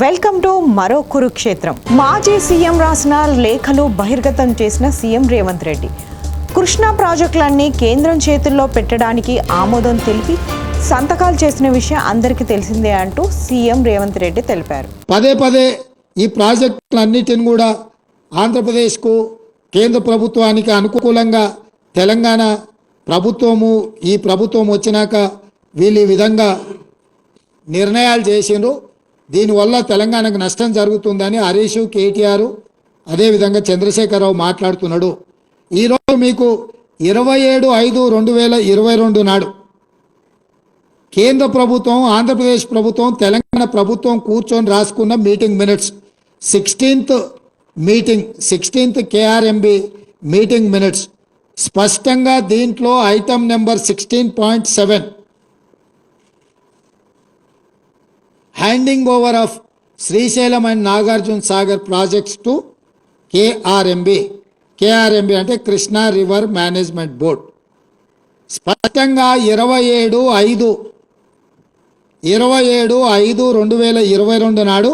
Welcome to మరో కురుక్షేత్రం. మాజీ CM రాసిన లేఖలు బహిర్గతం చేసిన సీఎం రేవంత్ రెడ్డి కృష్ణా ప్రాజెక్టులన్నీ కేంద్రం చేతుల్లో పెట్టడానికి ఆమోదం తెలిపి సంతకాలు చేసిన విషయం అందరికీ తెలిసిందే అంటూ సీఎం రేవంత్ రెడ్డి తెలిపారు. పదే పదే ఈ ప్రాజెక్టులన్నిటిని కూడా ఆంధ్రప్రదేశ్కు కేంద్ర ప్రభుత్వానికి అనుకూలంగా తెలంగాణ ఈ ప్రభుత్వం వచ్చినాక వీళ్ళు ఈ విధంగా నిర్ణయాలు చేసిండ్రు. దీనివల్ల తెలంగాణకు నష్టం జరుగుతుందని హరీష్, కేటీఆర్ అదేవిధంగా చంద్రశేఖరరావు మాట్లాడుతున్నాడు. ఈరోజు మీకు 27/5/2022 నాడు కేంద్ర ప్రభుత్వం, ఆంధ్రప్రదేశ్ ప్రభుత్వం, తెలంగాణ ప్రభుత్వం కూర్చొని రాసుకున్న meeting minutes 16th KRMB meeting minutes స్పష్టంగా దీంట్లో item number 16.7 handing over of Srisailam and Nagarjuna Sagar projects to KRMB అంటే కృష్ణా రివర్ మేనేజ్మెంట్ బోర్డ్ స్పష్టంగా 27/5/2022 నాడు